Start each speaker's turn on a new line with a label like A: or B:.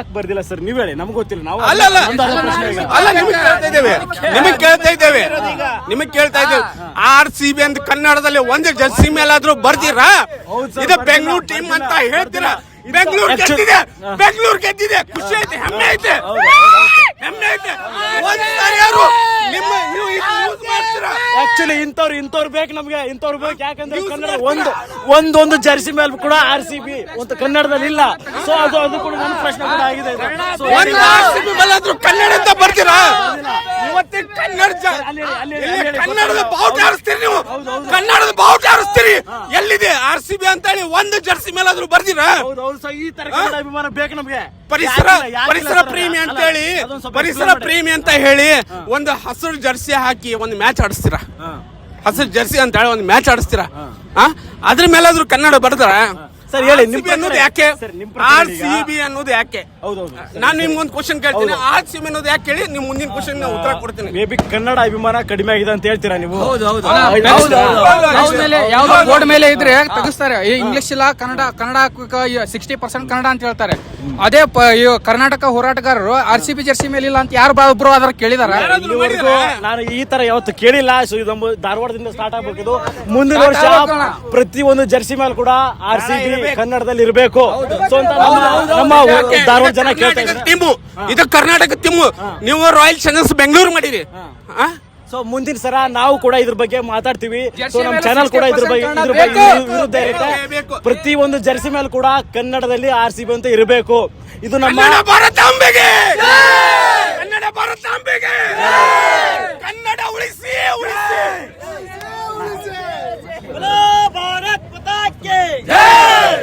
A: ಯಾಕೆ ಬರ್ದಿಲ್ಲ ಸರ್ ನೀವ್ ಹೇಳಿ, ನಮ್ಗೆ ಗೊತ್ತಿಲ್ಲ. ನಾವು
B: ನಿಮಗ್ ಕೇಳ್ತಾ ಇದ್ದೇವೆ RCB ಅಂತ ಕನ್ನಡದಲ್ಲಿ ಒಂದು ಜರ್ಸಿ ಮೇಲಾದ್ರೂ ಬರ್ದಿರಾ? ಇದು ಬೆಂಗಳೂರು ಟೀಮ್ ಅಂತ ಹೇಳ್ತೀರಾ? ಬೆಂಗಳೂರು ಗೆದ್ದಿದೆ, ಖುಷಿ ಐತೆ, ಹೆಮ್ಮೆ ಐತೆ.
A: ಆಕ್ಚುಲಿ ಇಂಥವ್ರು ಬೇಕು ನಮ್ಗೆ, ಇಂಥವ್ರು ಬೇಕು. ಯಾಕಂದ್ರೆ ಕನ್ನಡ ಒಂದೊಂದು ಜರ್ಸಿ ಮೇಲೆ ಕೂಡ RCB ಒಂದು ಕನ್ನಡದಲ್ಲಿ ಇಲ್ಲ. ಸೊ ಅದು ಕೂಡ ನನ್ನ ಪ್ರಶ್ನೆ ಕೂಡ ಆಗಿದೆ.
B: RCB ಮೇಲಾದ್ರೂ ಕನ್ನಡ ಅಂತ ಬರ್ತೀರಾ? ಇವತ್ತೇ ಕನ್ನಡದ ಬಾವುಟ ಹಾರಿಸ್ತೀರಿ ನೀವು, ಕನ್ನಡದ ಬಾವುಟ ಹಾರಿಸ್ತೀರಿ. ಎಲ್ಲಿದೆ RCB ಅಂತ ಹೇಳಿ ಒಂದು ಜರ್ಸಿ ಮೇಲಾದ್ರೂ ಬರ್ದಿರಾ?
A: ಈ ತರ ಕನ್ನಡ ಅಭಿಮಾನ ಬೇಕು ನಮ್ಗೆ.
B: ಪರಿಸರ ಪ್ರೇಮಿ ಅಂತ ಹೇಳಿ ಒಂದು ಹಸಿರು ಜರ್ಸಿ ಹಾಕಿ ಒಂದು ಮ್ಯಾಚ್ ಆಡಿಸ್ತೀರಾ? ಹಸಿರು ಜರ್ಸಿ ಅಂತ ಹೇಳಿ ಒಂದು ಮ್ಯಾಚ್ ಆಡಿಸ್ತೀರಾ? ಅದ್ರ ಮೇಲಾದ್ರೂ ಕನ್ನಡ ಬರ್ದಾರ?
A: ಸರ್ ಹೇಳಿ,
B: ಅನ್ನೋದು ಯಾಕೆ? RCB ಅನ್ನೋದು ಯಾಕೆ? ನಾನು ನಿಮ್ಗೊಂದು ಕ್ವಶನ್ ಕೇಳ್ತೀನಿ, RCB ಅನ್ನೋದು ಯಾಕೆ ಹೇಳಿ, ನಿಮ್ ಮುಂದಿನ ಕ್ವಶನ್ ಉತ್ತರ ಕೊಡ್ತೀನಿ.
A: ಮೇ ಬಿ ಕನ್ನಡ ಅಭಿಮಾನ ಕಡಿಮೆ ಆಗಿದೆ ಅಂತ ಹೇಳ್ತೀರಾ ನೀವು?
C: ಯಾವ್ದೋ ಬೋರ್ಡ್ ಮೇಲೆ ಇದ್ರೆ ತೆಗಿಸ್ತಾರೆ, ಇಂಗ್ಲಿಷ್ ಇಲ್ಲ ಕನ್ನಡ 60% ಕನ್ನಡ ಅಂತ ಹೇಳ್ತಾರೆ. ಅದೇ ಕರ್ನಾಟಕ ಹೋರಾಟಗಾರರು RCB ಜರ್ಸಿ ಮೇಲೆ ಇಲ್ಲ ಅಂತ ಯಾರು ಒಬ್ರು ಅದ್ರ ಕೇಳಿದಾರ?
A: ನಾನು ಈ ತರ ಯಾವತ್ತು ಕೇಳಿಲ್ಲ. ಸೊ ಇದು ಧಾರವಾಡದಿಂದ ಸ್ಟಾರ್ಟ್ ಆಗ್ಬೇಕು. ಮುಂದಿನ ವರ್ಷ ಪ್ರತಿ ಒಂದು ಜರ್ಸಿ ಮೇಲೆ ಕೂಡ RCB ಕನ್ನಡದಲ್ಲಿ ಇರಬೇಕು. ಸೊ ಅಂತ ನಮ್ಮ ಧಾರವಾಡ ಜನ ಕೇಳ್ತಾ ಇದ್ದಾರೆ.
B: ಟೀಮು ಇದು ಕರ್ನಾಟಕ ಟೀಮು, ನೀವು ರಾಯಲ್ ಚಾಲೆಂಜರ್ಸ್ ಬೆಂಗಳೂರು ಮಾಡಿರಿ.
A: ಸೊ ಮುಂದಿನ ಸಲ ನಾವು ಕೂಡ ಇದ್ರ ಬಗ್ಗೆ ಮಾತಾಡ್ತೀವಿ. ಸೊ ನಮ್ಮ ಚಾನಲ್ ಕೂಡ ಇದ್ರ ವಿರುದ್ಧ ಇರುತ್ತೆ. ಪ್ರತಿ ಒಂದು ಜರ್ಸಿ ಮೇಲೆ ಕೂಡ ಕನ್ನಡದಲ್ಲಿ RCB ಅಂತ ಇರಬೇಕು. ಇದು ನಮ್ಮ
B: ಭಾರತಾಂಬೆಗೆ, ಕನ್ನಡ ಉಳಿಸಿ
A: ಭಾರತ್ ಮಾತಾ ಕಿ ಜೈ.